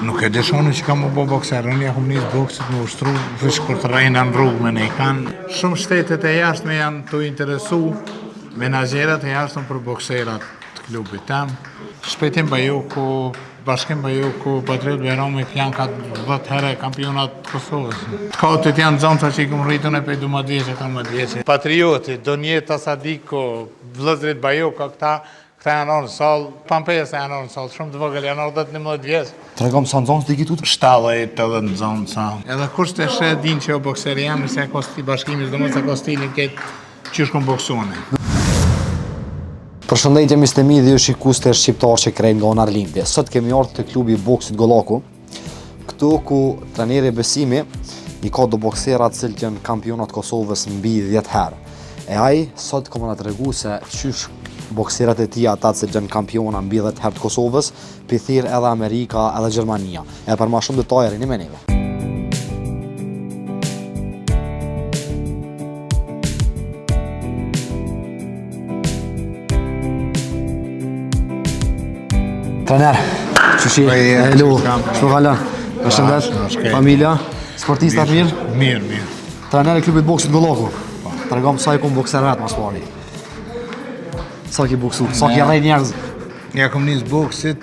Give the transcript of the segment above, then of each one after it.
Nuk e dëshoni që kam u bo bokser, unë jam njës boksit më ushtru, vësh kur të rejnë në rrugë me ne kanë. Shumë shtetet e jashtme janë të interesu menaxherat e jashtëm për bokserat të klubit tem. Shpejtim Bajoku, Bashkim Bajoku, Patriot Bajramik janë ka 10 herë kampionat të Kosovës. Katit janë zonca që i këmë rritën e pej 12 vjeqe, 13 vjeqe. Patrioti, Donjeta Sadiko, vëllezrit Bajoka, këta janë orë në salë, Pampeja se janë orë në salë, shumë të vogël, janë orë 10-11 vjeqë. Të regom sa në zonë të dikitut? 70 në zonë sa. Edhe kur shte shë din që o bokseri jam, se bashkimis dhe mos e kostilin këtë që shkon boksone. Përshëndetje Mistemi dhe ju shikus të shqiptar që krejnë nga Arlindje. Sot kemi ardhur të klubi boksit Gollaku, këtu ku treneri Besimi i ka do bokserat cilë që në kampionat Kosovës mbi 10 herë. E ai sot ka më na tregu se qysh bokserat e tij ata që janë kampiona mbi 10 herë të Kosovës, pithir edhe Amerika edhe Gjermania. E për ma shumë detaje rini me neve. Trener, qëshi, hello, shpo kalon, përshëndet, familja, sportistat mirë? Mirë. Trener e klubit boksit Gollaku, të regom sa i kom bokserat mas pari. Sa ki boksu, sa ki rrej njerëz? Ja kom njës boksit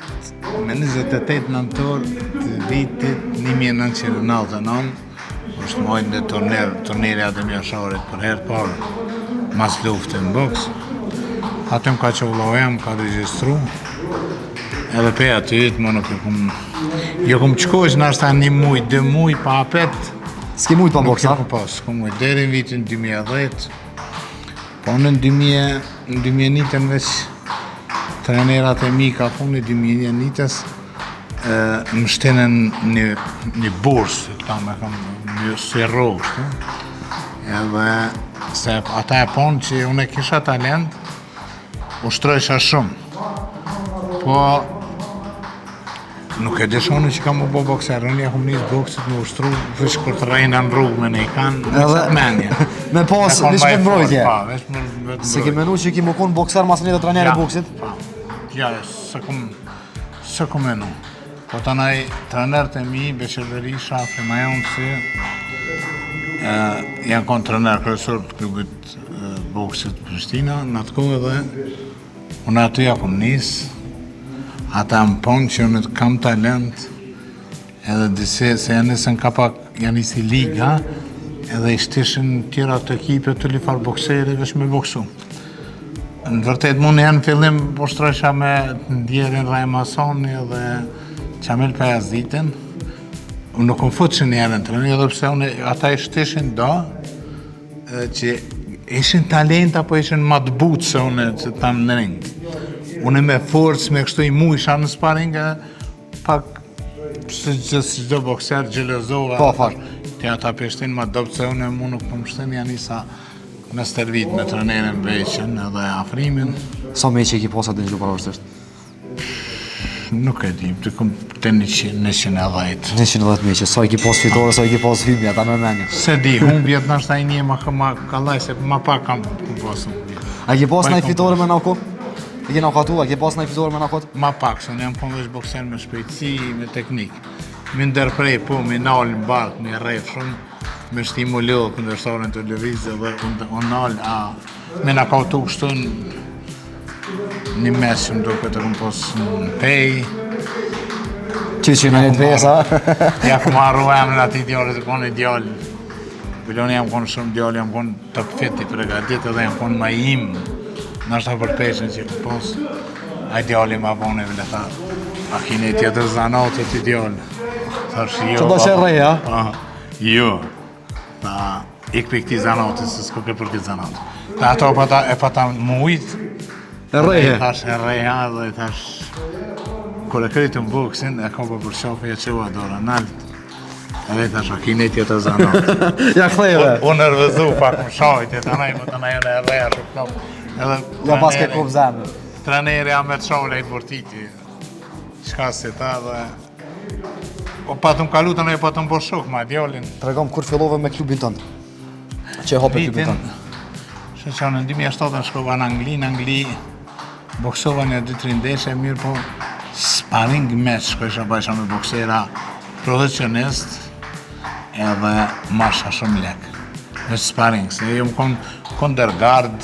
me 28 nëntor të vitit 1999, është mojnë dhe turneri Adem Jasharit për herë parë, mas luftën në boks. Atëm ka që ullohem, ka regjistru, edhe pe aty më nuk e kom... Jo kom qkojsh në ashta 1 muj, 2 muj pa apet. S'ki mujt pa boksa? Nuk pas, s'kom mujt, deri në vitin 2010. Po në 2001 veç trenerat e mi ka thonë 2001-ës më shtenën një bursë, ta me kam një sirrogë, edhe se ata e ponë që unë e kisha talent, ushtrojsha shumë. Po nuk e dëshoni që kam u bo bokser, unë jam njës boksit më ushtru, vësh kur të rejnë në rrugë me ne kanë, në qatë menja. Me pas, veç me mbrojtje. Pa, veç me mbrojtje. Se ke menu që ki më konë bokser mas një dhe trener e boksit? Ja, se kom menu. Po të naj trenerët e mi, Beqir Berisha, Femajon, se janë konë trener kryesor të klubit boksit Prishtina, në atë kohë edhe unë aty ja kom njësë. Ata më ponë që unë kam talent, edhe disi se janë nisën ka pak, janë nisi liga, edhe ishtishin tjera të ekipe të lifar bokseri vesh me boksu. Në vërtet mund janë fillim poshtrojsha me ndjerin Rajmasoni edhe Qamil Pajazitin. Unë nuk më futë që njerën të rëni, edhe pse ata ishtishin do, që ishin talent apo ishin matbutë se unë që tam në ringë. Unë me forcë, me kështu i mu isha në sparing, pak se gjdo bokser gjelozova. Po, fakt. Të ata peshtin ma dopë se unë mu nuk përmështin, janë isa me stërvit me trenerin Beqin edhe Afrimin. Sa meqe ki posat në gjdo parvërstisht? Nuk e di, të këm të 110. 110 meqe, sa i ki pos fitore, sa i ki pos hymbja, ta me menja. Se di, humbjet në ashtaj një ma kalaj, se ma pak kam posë humbjet. A ki pos në i fitore me nako? E kena katu, a ke pas në i fitore me nakot? Ma pak, se në jam konë veç bokser me shpejtësi, me teknik. Mi ndërprej, po, mi nalë në barkë, mi rrejt shumë, me stimulu këndërshtarën të lëvizë dhe unë nalë, me në kautu kështu një mes që më do këtë këmë posë në pej. Që në një të pesa? Ja ku marru em në ati djallë, se konë i djallë. Biloni jam konë shumë djallë, jam konë të fiti pregadit edhe jam konë ma imë. Nështë për peshen që këtë posë, a i djalli ma bone, vile tha, a kine tjetër zanatët i djallë. Thash, jo. Që do që reja? Jo. Ta, ik për këti zanatës, se s'ko ke për këtë zanatës. Ta ato e pata mujt. E reje? Thash, e reja dhe thash, kër e krytë në boksin, e kom për shofe, e që ua dora nalt. Edhe thash, a kine tjetër zanatës. Ja ktheve? Unë nërvëzu pak më shajt, e të najë e reja shumë. Ja pas ke kop zemë. Treneri Ahmet Sholej Bortiti, qka si ta dhe... O pa të më kalu të nëjë pa të më bërë shok, ma djallin. Të regom, kur fillove me klubin tëndë? Që e hope klubin tëndë? Shë që në 2007 në shkova në Angli, boksova një 2-3 ndeshe, mirë po sparring match që isha bajsha me boksera profesionist edhe marsha shumë lek. Me sparring, se ju më kon dërgard,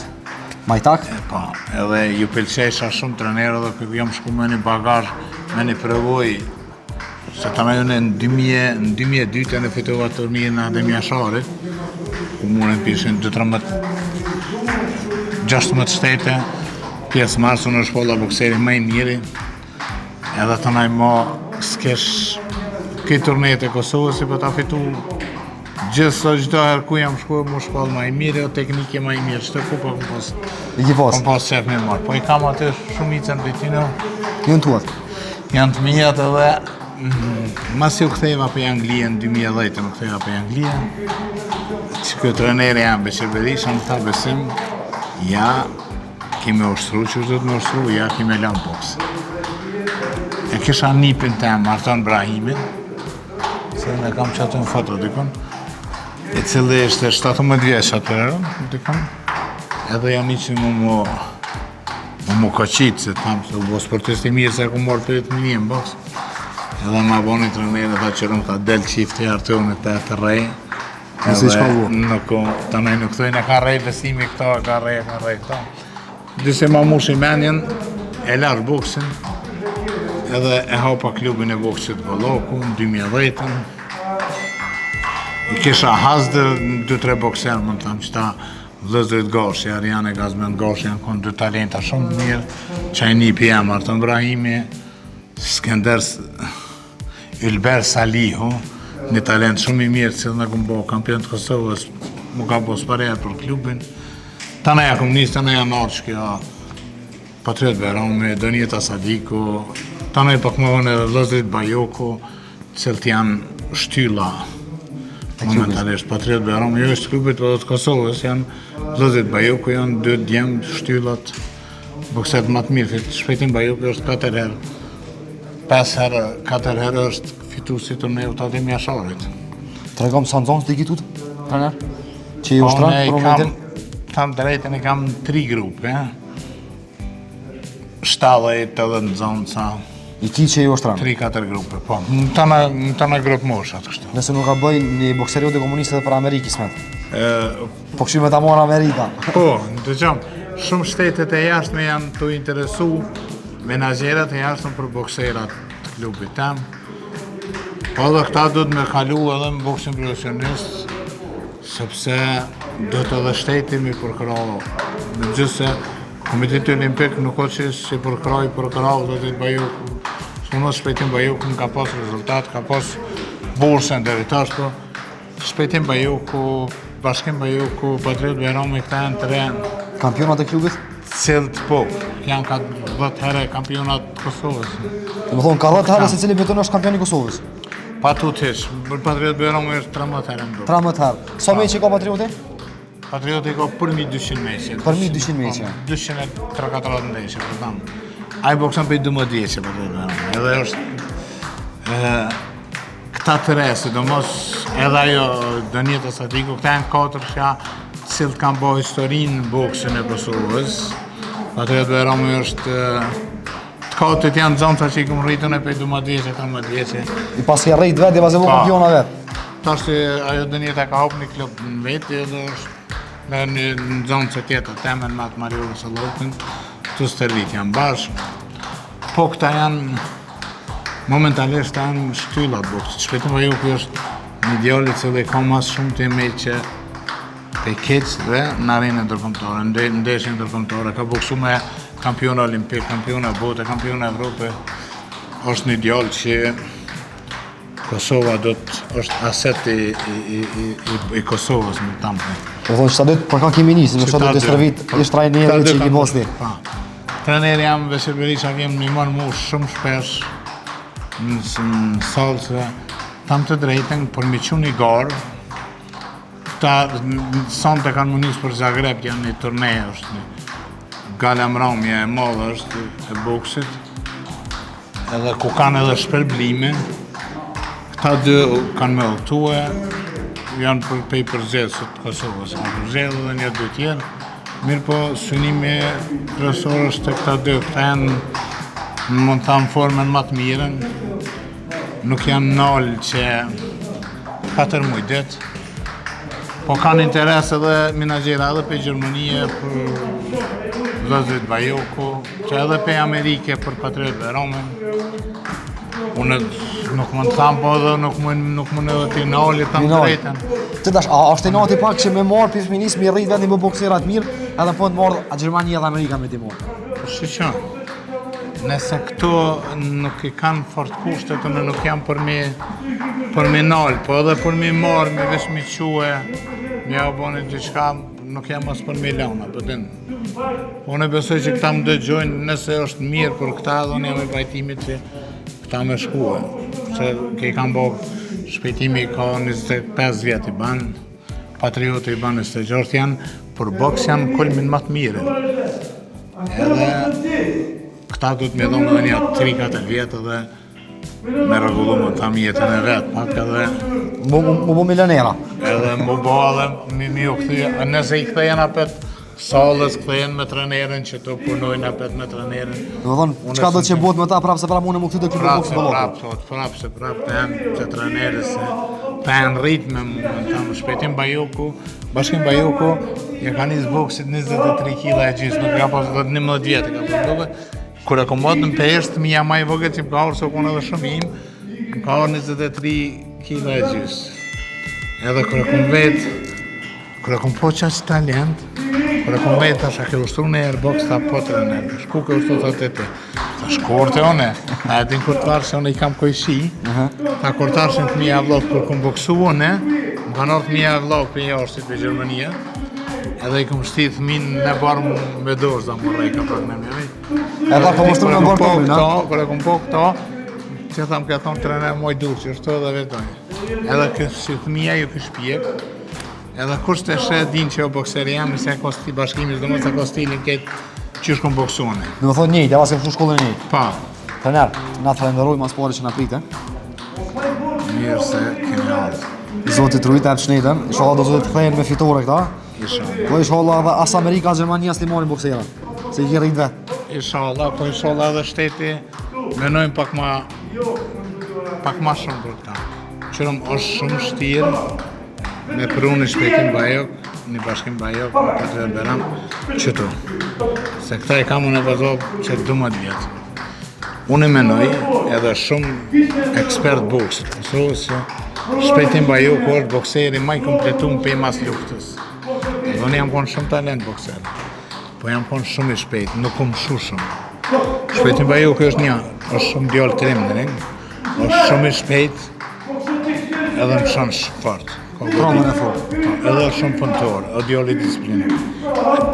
Majtak? po, edhe ju pëlqesha shumë trenerë dhe këtë jam shku me një bagazh, me një përvoj, se të me në 2002 në fitova turnirin në Ademia Sharit, ku mundën pishin 16 shtete, pjesë marsu në shkolla bokseri më i miri, edhe të naj mo s'kesh këtë turnet e Kosovës, si për ta fitu çdo herë ku jam shkuar më shkollë më e mirë, o teknike më e mirë, çdo ku po kom pas qef me marr. Po i kam aty shumicën për ty në. Janë tuat. Janë të mijat edhe mas u ktheva për Anglien në 2010, më ktheva për Anglien. Që këtë treneri jam Beqir Berisha më tha Besim, ja kemi ushtru që do të më ushtru, ja kemi lanë boks. E kisha nipin tem, Arton Brahimin, se ne kam qatu në foto dikon, i cili ishte 17 vjeç atëherë, dikon, edhe jam iqi mu koqit, se tam, se u bo sportist i mirë, se ku morë për të një në boks. Edhe ma bo një trener, tha qërëm, tha del qifti artë unë të rej, tanaj nuk thujnë e ka rej Besimi këto, ka rej këto. Disi ma mush i menjen, e larë boksin, edhe e hapa klubin e boksit Golloku në 2010. I kisha hasdër 2-3 bokserë, më të thamë që ta vëllezërit Gashi, Ariane Gazmend Gashi, janë konë 2 talenta shumë mirë, Qajni PM, Arton Brahimi, Skender Ylber Salihu, një talent shumë i mirë, cilë në këmë bo kampion të Kosovës, mu ka bo spareja për klubin. Tanaja komunistë, tanaja Narçkja, Patriot Berami, Donjeta Sadiku, tanaja pak më vonë edhe vëllezërit Bajoku, cilët janë shtylla momentalisht. Patriot Berami jo është klubit të Kosovës, janë vëllezërit Bajoku, janë 2 djemë shtyllat bokset më të mirë. Shpejtim Bajoku është 4 herë. 4 herë është fituesi i turneut të Ademia Sharit. Tregom sa nxon të ditut, trener? Që i ushtron për momentin? Tham drejtën e kam 3 grupe. 70 edhe nxonca. I ti që i ushtron? 3-4 grupe, po. Në tana grupë moshat kështu. Nëse nuk ka bëj një bokseriot e komunistët për Amerikë, Ismet. Po kështu me ta morë Amerika. Po, dëgjom, shumë shtetet e jashtme janë të interesu menaxherët e jashtëm për bokserat të klubit tem. Po edhe këta do të me kalu edhe në boksin profesionist, sepse do të edhe shteti mi përkrau. Në gjithë se Komiteti Olimpik nuk o që si përkrau, do të të Bajoku. Shpënos Shpejtim Bajoku ka pas rezultat, ka pas bursën drejtash, po Shpejtim Bajoku, Bashkim Bajoku, Patriot Berami, këta janë 3 Kampionat e klubit? Cilët po, janë ka 10 herë kampionat të Kosovës. Më thonë, ka 10 herë se cili beton është kampion i Kosovës? Pa tu të heq, Patriot Berami është 13 herë në 13 herë. Sa meqe ka Patrioti? Patrioti ka për 1200 meqe. Për 1200 meqe? 234 ndeshje, për tamë. A i boksan për 12 vjeqe, Patriot Berami. Edhe është këta 3, sidomos edhe ajo Donjeta Sadiku, këta janë 4 shja cilët kanë bo historinë në boksin e Kosovës. Patriot Berami është të katët janë zonca që i këmë rritën e për 12 vjeqe, 13 vjeqe. I pas i rrit vetë, i pas e bu kampiona vetë. Ta është ajo Donjeta ka hop një klub në vetë, edhe është në zonë që tjetër, temen me atë Mariullë së Lopin, të stërvit janë bashkë. Po këta janë, momentalisht janë shtyllat boksit. Shpejtim Bajoku është një djalli që ka mas shumë të meqe të keq dhe në arenë ndërkombëtare, ndeshje ndërkombëtare. Ka boksu me kampiona olimpik, kampiona bote, kampiona Evrope. Është një djallë që Kosova është aset i Kosovës në tamë. Do thonë që sa dytë për ka kimi njësë, në që do të stërvit ishtë trajneri që i ki bosni. Treneri jam Beqir Berisha kem një mënë mu shumë shpesh në salë se tam të drejten për mi qu një garë. Këta sonte kanë më njësë për Zagreb, janë një turnej, është një Gala Mramja e madhe është e boksit, edhe ku kanë edhe shpërblime. Këta 2 kanë me ulltue, janë për pej përzgjedhësit të Kosovës, kanë përzgjedhë dhe një 2 tjerë. Mirë po, synimi kryesor është të këta 2, këta janë mund të thamë formën më të mirën, nuk janë nalë që 4 muaj ditë, po kanë interes edhe menaxhera edhe për Gjermanie, për Vëzit Bajoko, që edhe për Amerike, për Patriot Romen. Unë nuk mund të thamë, po edhe nuk mund edhe t'i nalë të në drejten. Të dash, a është e nati pak që me marë për fëminis me rritë vendin më bokserat mirë, edhe po të marë a Gjermania dhe Amerika me t'i marë? Shqyqo, nëse këto nuk i kanë fort kushtet, nuk janë për me nalë, po edhe për me marë, me vesh me quë, me abonit gjithka, nuk janë mas për me launa, pëtën. Unë e besoj që këta më dëgjojnë, nëse është mirë për këta, dhe unë jam e pajtimit që këta me shkuë. Se ke kanë bo shpejtimi ka 25 vjetë i banë, patriotë i banë 26 janë, për boks janë kulmin më të mire. Edhe këta du të me dhonë edhe një 3-4 vjetë edhe me regullu më të tamë jetën e vetë, pak edhe... Mu bo milionera. Edhe mu bo edhe mi u këthyja, nëse i këthejnë apet salës, këthejnë me trenerin që të punojnë apet me trenerin. Dhe thonë, qka do të që bot me ta prapë se prapë unë më këthy të këthy boks bëllokë? Prapë se prapë të janë që treneri se të janë ritme më të shpetim Bajoku, bashkim Bajoku, ja ka njës boksit 23 kg e gjysë, nuk ka pas 11 vjetë ka pas duke. Kër e kom botë në peshtë, mi jam maj vogët që më ka orë se kone dhe shumë im, më ka orë 23 kg e gjysë. Edhe kër e kom vetë, kër e kom po qaq talent, kër e kom vetë, tash a ke ushtru në airbox, ta po të rënë, shku ke ushtru të të të. Ta shkorte one, a e din kurtarë se one i kam kojshi, ta kurtarë që në të mija vlog kër kom boksu one, më kanë orë të mija vlog për jashtit për Gjermania, edhe i kom shti thmin në barë me dorë, za më rejka pak në mjoj. Edhe kom ushtru në barë të mëjnë, kër e kom po këto, që thamë ka thonë trener moj durë që është edhe vetojnë. Edhe kësë thmija ju kësh pjek, edhe kush të shë din që o bokseri jam, se kosti bashkimis, dhe mos e kostilin këtë që është kom boksune. Dhe më thonë njëjtë, ja vasë e fështu shkollën njëjtë. Pa. Trener, na të falenderoj mas pari që na prite. Mirë se kemi ardhë. Zotit Rujt e Pshnetën, inshallah do zotit të kthehen me fitore këta. Inshallah. Po inshallah edhe as Amerika, as Gjermania s'li marrin boksera. Se i rrit vet. Inshallah, po inshallah edhe shteti menojmë pak ma shumë për këta. Qërëm është shumë shtirë me prunë një shpetim Bajok, një bashkim Bajok, në Patriot Beram, qëtu. Se këta i kam unë e vazhobë që 12 vjetë. Unë e menoj edhe shumë ekspert boksit, pësru se shpetim Bajok është bokseri maj kompletum për i mas luftës. Dhe unë jam konë shumë talent bokser, po jam konë shumë i shpejt, nuk kom shu shumë. Shpetim Bajok është shumë djallë trimërin, është shumë i shpejt, edhe më shumë fort. Pronën e fort. Edhe është shumë punëtor, o djallë i disiplinë.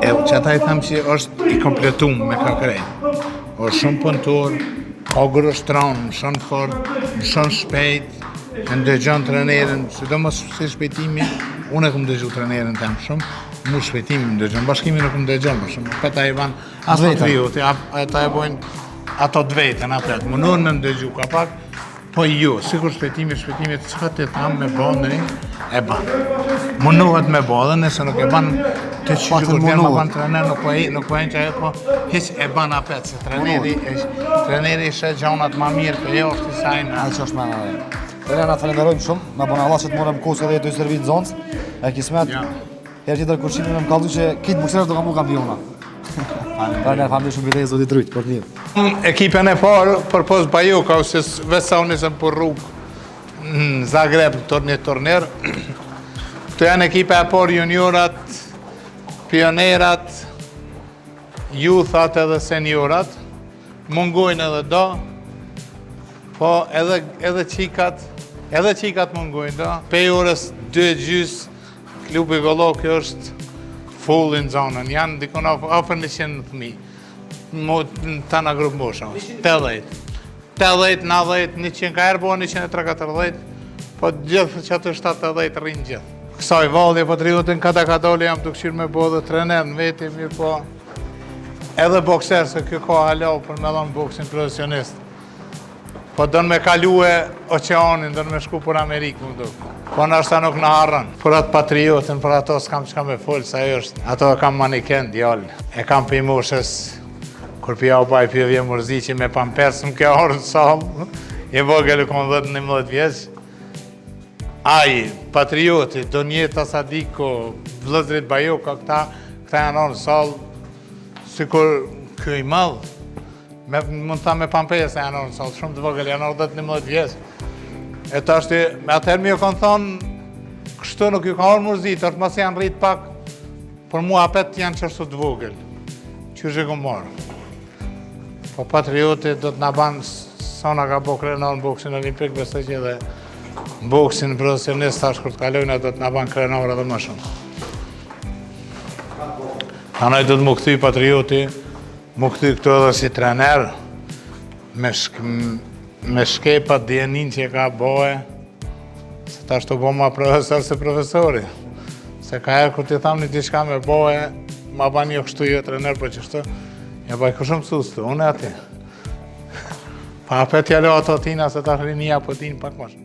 Që ata i thamë që është i kompletum me ka krejt. është shumë punëtor, ka grështron, shumë fort, shumë shpejt, e ndëgjon trenerin, sidomos si shpejtimi, unë e kom dëgju trenerin tem shumë, mu shpejtimi më dëgjon, bashkimi nuk më dëgjon për shumë, këta i ban, as patrioti, ata e bojnë ato dvejten, apet, mundur me më dëgju ka pak, po jo, sikur shpejtimi, çka të tham me bëndëri, e ban. Munduhet me bëndë, nëse nuk e ban, të që kur të më ban trener, nuk po e që ajo, po hiq e ban apet, se treneri ishe gjonat ma mirë për jo është i sajnë. A që është me në dhe. Trener, na të falenderojmë shumë, na bona Allah që të morëm kosë edhe të i servit zonës, e kismet, herë tjetër kërshimi me më kaldu që kitë bukserës do ka mu kampiona. Trener, famë shumë videjë zotit Rujt, për një. Ekipen e parë për pos Bajoka, ose vesa unë isëm për rrugë në Zagreb një turner. Këto janë ekipe e parë juniorat, pionerat, youthat edhe seniorat. Mungojnë edhe do, po edhe qikat mungojnë do. Pe orës 2:30, klubi Golloki është full në zonën, janë dikon ofër 100 fëmi. Ta në grupë mosha, 80, 90, 100 ka erbo, 140, po gjithë që atë 70 rinë gjithë. Kësaj valje patriotin ka doli jam të këshirë me bo dhe trener në veti, mirë po edhe bokser, se kjo ka halau për me dhonë boksin profesionist. Po dënë me kaluë oceanin, dënë me shku për Amerikë, më duke. Po në është ta nuk në harën. Për atë patriotin, për ato s'kam qka me full, sa është. Ato e kam maniken, djallë. E kam për i moshës kur pja u baj pjevje mërzi që me pampers më ke orë në salë, e vogël e kom 10-11 vjeç. Aji, patrioti, Donjeta Sadiko, vëllezrit Bajoka, këta janë orë në salë, si kur kjo i malë, mund të tha me pampers janë orë në salë, shumë të vogël, janë orë 10-11 vjeç. E të ashtë, atëherë mi ju kanë thonë, kështu nuk ju ka orë mërzi, të mas janë rritë pak, por mua apet janë qërsu të vogël. Qështë e ku morë. Po patrioti do të nga banë, sa nga ka bo krenar në boksin olimpik, besoj që edhe boksin profesionist tash kur të kalojnë, do të nga banë krenar edhe më shumë. Anaj do të më këthy patrioti, më këthy këtu edhe si trener, me shkepat djenin që ka boje, se tash të bo ma profesor se profesori. Se ka erë kur t'i thamë një diçka me boje, ma bani jo kështu jo trener, po qështu, ja baj kështu mësustu, unë e ati. Pa apet jalo ato tina se tash rinia po tin pak më shumë.